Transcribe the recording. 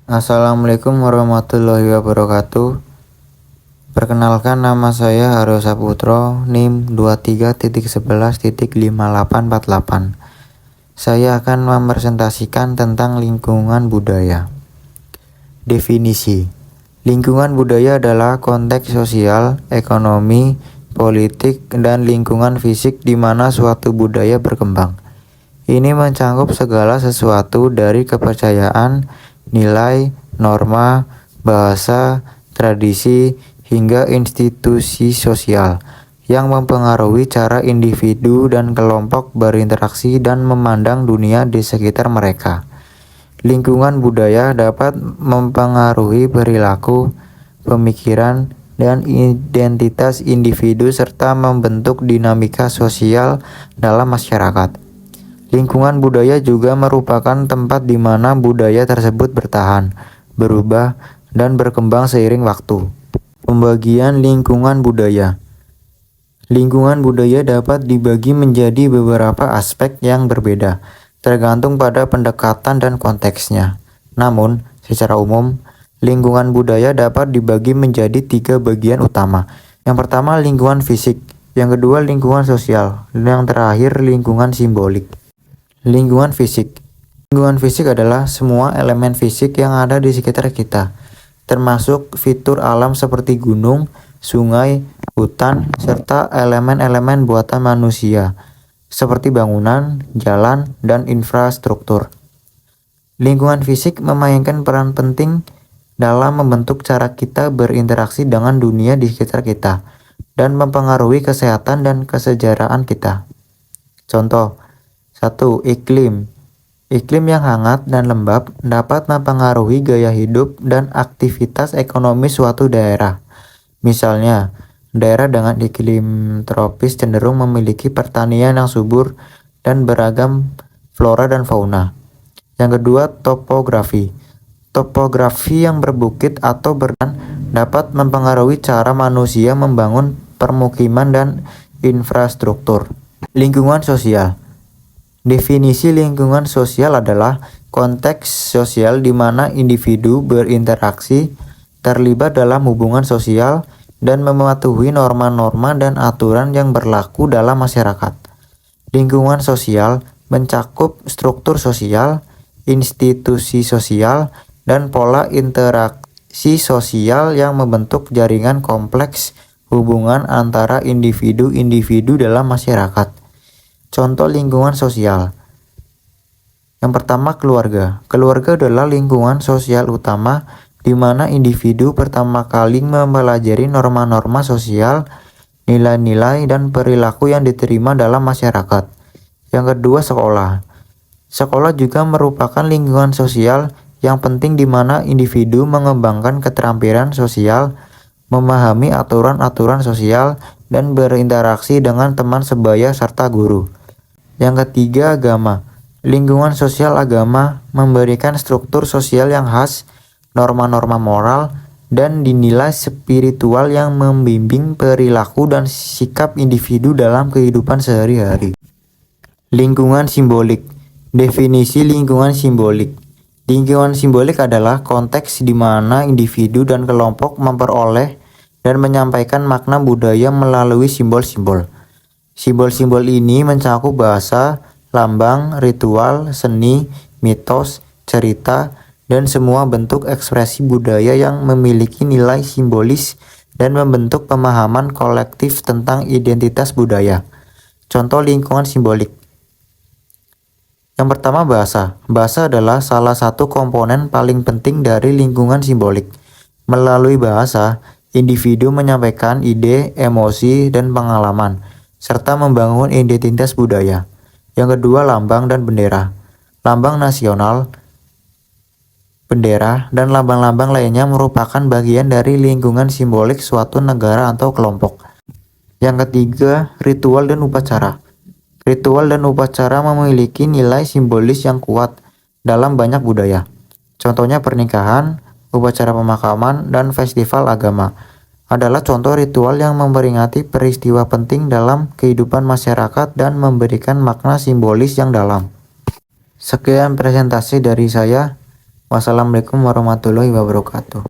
Assalamualaikum warahmatullahi wabarakatuh. Perkenalkan, nama saya Haryo Saputro, NIM 23.11.5848. Saya akan mempresentasikan tentang lingkungan budaya. Definisi. Lingkungan budaya adalah konteks sosial, ekonomi, politik, dan lingkungan fisik di mana suatu budaya berkembang. Ini mencakup segala sesuatu dari kepercayaan, nilai, norma, bahasa, tradisi, hingga institusi sosial yang mempengaruhi cara individu dan kelompok berinteraksi dan memandang dunia di sekitar mereka. Lingkungan budaya dapat mempengaruhi perilaku, pemikiran, dan identitas individu serta membentuk dinamika sosial dalam masyarakat. Lingkungan budaya juga merupakan tempat di mana budaya tersebut bertahan, berubah, dan berkembang seiring waktu. Pembagian lingkungan budaya. Lingkungan budaya dapat dibagi menjadi beberapa aspek yang berbeda, tergantung pada pendekatan dan konteksnya. Namun, secara umum, lingkungan budaya dapat dibagi menjadi 3 bagian utama. Yang pertama, lingkungan fisik. Yang kedua, lingkungan sosial. Dan yang terakhir, lingkungan simbolik. Lingkungan fisik. Lingkungan fisik adalah semua elemen fisik yang ada di sekitar kita, termasuk fitur alam seperti gunung, sungai, hutan, serta elemen-elemen buatan manusia, seperti bangunan, jalan, dan infrastruktur. Lingkungan fisik memainkan peran penting dalam membentuk cara kita berinteraksi dengan dunia di sekitar kita, dan mempengaruhi kesehatan dan kesejahteraan kita. Contoh, 1. Iklim. Iklim yang hangat dan lembab dapat mempengaruhi gaya hidup dan aktivitas ekonomi suatu daerah. Misalnya, daerah dengan iklim tropis cenderung memiliki pertanian yang subur dan beragam flora dan fauna. Yang kedua, topografi. Topografi yang berbukit atau berdan dapat mempengaruhi cara manusia membangun permukiman dan infrastruktur. Lingkungan sosial. Definisi lingkungan sosial adalah konteks sosial di mana individu berinteraksi, terlibat dalam hubungan sosial, dan mematuhi norma-norma dan aturan yang berlaku dalam masyarakat. Lingkungan sosial mencakup struktur sosial, institusi sosial, dan pola interaksi sosial yang membentuk jaringan kompleks hubungan antara individu-individu dalam masyarakat. Contoh lingkungan sosial. Yang pertama, keluarga. Keluarga adalah lingkungan sosial utama di mana individu pertama kali mempelajari norma-norma sosial, nilai-nilai, dan perilaku yang diterima dalam masyarakat. Yang kedua, sekolah. Sekolah juga merupakan lingkungan sosial yang penting di mana individu mengembangkan keterampilan sosial, memahami aturan-aturan sosial, dan berinteraksi dengan teman sebaya serta guru. Yang ketiga, agama. Lingkungan sosial agama memberikan struktur sosial yang khas, norma-norma moral, dan dinilai spiritual yang membimbing perilaku dan sikap individu dalam kehidupan sehari-hari. Lingkungan simbolik. Definisi lingkungan simbolik. Lingkungan simbolik adalah konteks di mana individu dan kelompok memperoleh dan menyampaikan makna budaya melalui simbol-simbol. Simbol-simbol ini mencakup bahasa, lambang, ritual, seni, mitos, cerita, dan semua bentuk ekspresi budaya yang memiliki nilai simbolis dan membentuk pemahaman kolektif tentang identitas budaya. Contoh lingkungan simbolik. Yang pertama, bahasa. Bahasa adalah salah satu komponen paling penting dari lingkungan simbolik. Melalui bahasa, individu menyampaikan ide, emosi, dan pengalaman, serta membangun identitas budaya. Yang kedua, lambang dan bendera. Lambang nasional, bendera, dan lambang-lambang lainnya merupakan bagian dari lingkungan simbolik suatu negara atau kelompok. Yang ketiga, ritual dan upacara. Ritual dan upacara memiliki nilai simbolis yang kuat dalam banyak budaya. Contohnya pernikahan, upacara pemakaman, dan festival agama adalah contoh ritual yang memperingati peristiwa penting dalam kehidupan masyarakat dan memberikan makna simbolis yang dalam. Sekian presentasi dari saya. Wassalamualaikum warahmatullahi wabarakatuh.